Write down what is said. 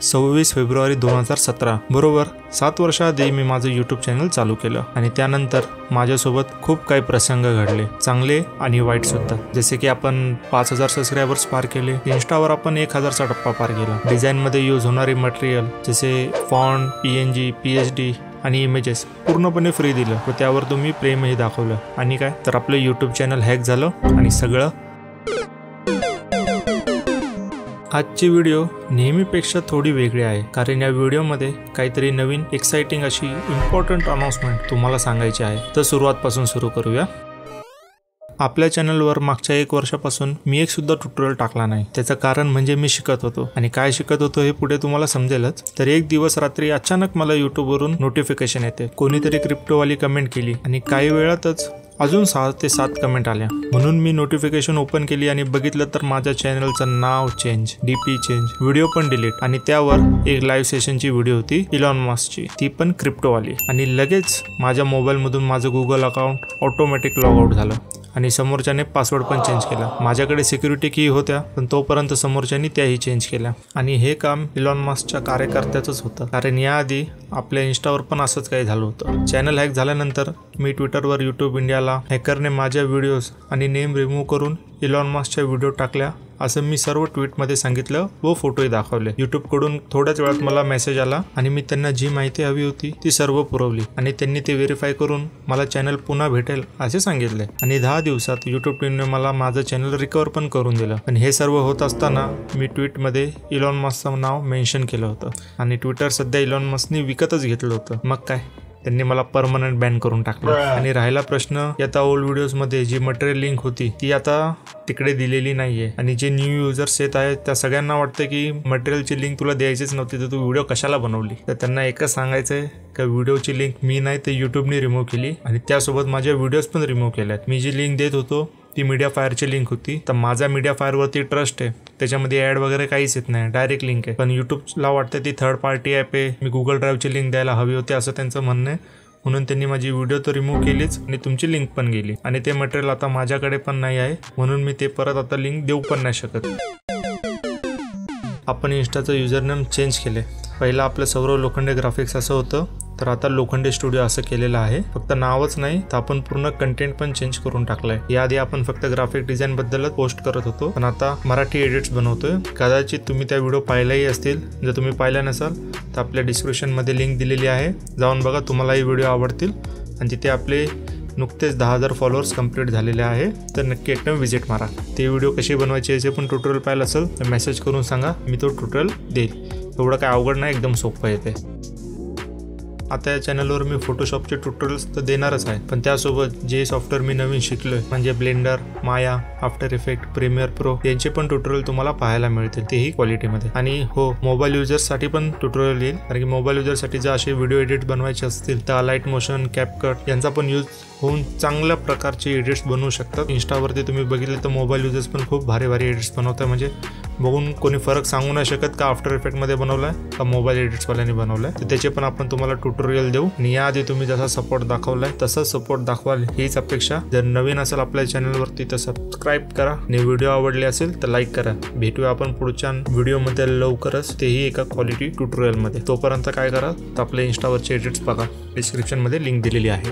26 February 2017 बरोबर 7 वर्षाआधी मी माझं यूट्यूब चॅनल चालू केलं आणि त्यानंतर माझ्यासोबत खूप काही प्रसंग घडले, चांगले आणि वाईट सुद्धा. जसे की आपण 5000 सबस्क्रायबर्स पार केले, इंस्टावर आपण 1000चा टप्पा पार केला. डिझाईनमध्ये यूज होणारी मटेरियल जसे फॉन्ट, PNG, PSD आणि इमेजेस पूर्णपणे फ्री दिलं व त्यावर तुम्ही प्रेमही दाखवलं. आणि काय तर आपलं यूट्यूब चॅनल हॅक झालं आणि सगळं. आजची व्हिडिओ नेहमीपेक्षा थोडी वेगळी आहे, कारण या व्हिडिओमध्ये काहीतरी नवीन एक्साइटिंग अशी इम्पॉर्टंट अनाउन्समेंट तुम्हाला सांगायची आहे. तर सुरुवातपासून सुरू करूया. आपल्या चॅनलवर मागच्या 1 वर्षापासून मी एक सुद्धा ट्युटोरियल टाकला नाही. त्याचं कारण म्हणजे मी शिकत होतो आणि काय शिकत होतो हे पुढे तुम्हाला समजेलच. तर एक दिवस रात्री अचानक मला यूट्यूबवरून नोटिफिकेशन येते, कोणीतरी क्रिप्टोवाली कमेंट केली आणि काही वेळातच अजून 6 ते 7 कमेंट आल्या. म्हणून मी नोटिफिकेशन ओपन केली आणि बघितलं तर माझ्या चॅनलचं नाव चेंज, DP चेंज, व्हिडिओ पण डिलीट आणि त्यावर एक लाईव्ह सेशनची व्हिडिओ होती इलॉन मस्कची, ती पण क्रिप्टोवाली. आणि लगेच माझ्या मोबाईलमधून माझं Google account automatic log out झालं आणि समोरच्याने पासवर्ड पण चेंज केला. माझ्याकडे सिक्युरिटी की होत्या, पण तोपर्यंत समोरच्याने त्याही चेंज केल्या. आणि हे काम इलॉन मस्कच्या कार्यकर्त्याचंच होतं, कारण याआधी आपल्या इंस्टावर पण असंच काही झालं होतं. चॅनल हॅक झाल्यानंतर मी ट्विटरवर यूट्यूब इंडियाला हॅकरने माझ्या व्हिडिओज आणि नेम रिमूव्ह करून इलॉन मस्कच्या व्हिडिओ टाकल्या असं मी सर्व ट्विटमध्ये सांगितलं व फोटोही दाखवले. यूट्यूबकडून थोड्याच वेळात मला मेसेज आला आणि मी त्यांना जी माहिती हवी होती ती सर्व पुरवली आणि त्यांनी ते व्हेरीफाय करून मला चॅनल पुन्हा भेटेल असे सांगितले. आणि 10 दिवसात यूट्यूब टीमने मला माझं चॅनल रिकवर पण करून दिलं. पण हे सर्व होत असताना मी ट्विटमध्ये इलॉन मस्कचं नाव मेन्शन केलं होतं आणि ट्विटर सध्या इलॉन मस्कने विकतच घेतलं होतं. मग काय, त्यांनी मला परमनंट बॅन करून टाकलं. आणि राहिला प्रश्न, आता ओल्ड व्हिडिओजमध्ये जी मटेरियल लिंक होती ती आता तिकडे दिलेली नाहीये आणि जे न्यू युजर्स येत आहेत त्या सगळ्यांना वाटतं की मटेरियलची लिंक तुला द्यायचीच नव्हती, तर तू व्हिडिओ कशाला बनवली. तर त्यांना एकच सांगायचंय का व्हिडिओची लिंक मी नाही तर यूट्यूबने रिमूव्ह केली आणि त्यासोबत माझ्या व्हिडिओज पण रिमूव्ह केल्यात. मी जी लिंक देत होतो ती मीडिया फायरची लिंक होती. तर माझा मीडिया फायरवरती ट्रस्ट आहे, त्याच्यामध्ये ॲड वगैरे काहीच येत नाही, डायरेक्ट लिंक आहे. पण यूट्यूबला वाटतं ती थर्ड पार्टी ॲप आहे, मी गुगल ड्राईव्हची लिंक द्यायला हवी होती असं त्यांचं म्हणणं आहे. म्हणून त्यांनी माझी व्हिडिओ तर रिमूव्ह केलीच आणि तुमची लिंक पण गेली आणि ते मटेरियल आता माझ्याकडे पण नाही आहे, म्हणून मी ते परत आता लिंक देऊ पण नाही शकत. आपण इंस्टाचं युजरनेम चेंज केले. पहिलं आपलं सौरव लोखंडे ग्राफिक्स असं होतं, तर आता लोखंडे स्टुडिओ असं केलेलं आहे. फक्त नावच नाही तर आपण पूर्ण कंटेंट पण चेंज करून टाकलंय. याआधी आपण फक्त ग्राफिक डिझाईन बद्दलच पोस्ट करत होतो, पण आता मराठी एडिट्स बनवतोय. कदाचित तुम्ही त्या व्हिडिओ पाहिलाही असतील. जर तुम्ही पाहिला नसाल तर आपल्या डिस्क्रिप्शनमध्ये लिंक दिलेली आहे, जाऊन बघा, तुम्हालाही व्हिडिओ आवडतील. आणि तिथे आपले नुकतेच 10,000 फॉलोअर्स कंप्लीट झालेले आहे, तर नक्की एकदम व्हिजिट मारा. ते व्हिडिओ कशी बनवायचे याचे पण ट्युटोरियल पाहिलं असेल तर मेसेज करून सांगा, मी तो ट्युटोरियल देईल. एवढं काय अवघड नाही, एकदम सोपं येते. आता या चॅनलवर मी फोटोशॉपचे ट्युटोरियल्स तर देणारच आहे, पण त्यासोबत जे सॉफ्टवेअर मी नवीन शिकलोय म्हणजे ब्लेंडर, माया, आफ्टर इफेक्ट, प्रीमियर प्रो यांचे पण ट्युटोरियल तुम्हाला पाहायला मिळतील, तेही क्वालिटीमध्ये. आणि हो, मोबाईल युजर्ससाठी पण ट्युटोरियल येईल, कारण की मोबाईल युजर्ससाठी जर असे व्हिडिओ एडिट बनवायचे असतील तर लाईट मोशन, कॅपकट यांचा पण यूज होऊन चांगल्या प्रकारचे एडिट्स बनवू शकतात. इंस्टावरती तुम्ही बघितले तर मोबाईल युजर्स पण खूप भारी भारी एडिट्स बनवतात, म्हणजे बघून कोणी फरक सांगू नाही शकत का आफ्टर इफेक्टमध्ये बनवलाय का मोबाईल एडिट्सवाल्याने बनवलाय. तर त्याचे पण आपण तुम्हाला ट्युटोरियल देऊ आणि याआधी तुम्ही जसा सपोर्ट दाखवलाय तसा सपोर्ट दाखवाल हीच अपेक्षा. जर नवीन असेल आपल्या चॅनलवरती तर सबस्क्राईब करा आणि व्हिडिओ आवडले असेल तर लाईक करा. भेटूया आपण पुढच्या व्हिडिओमध्ये लवकरच, तेही एका क्वालिटी ट्युटोरियलमध्ये. तोपर्यंत काय करा तर आपल्या इंस्टावरचे एडिट्स बघा, डिस्क्रिप्शनमध्ये लिंक दिलेली आहे.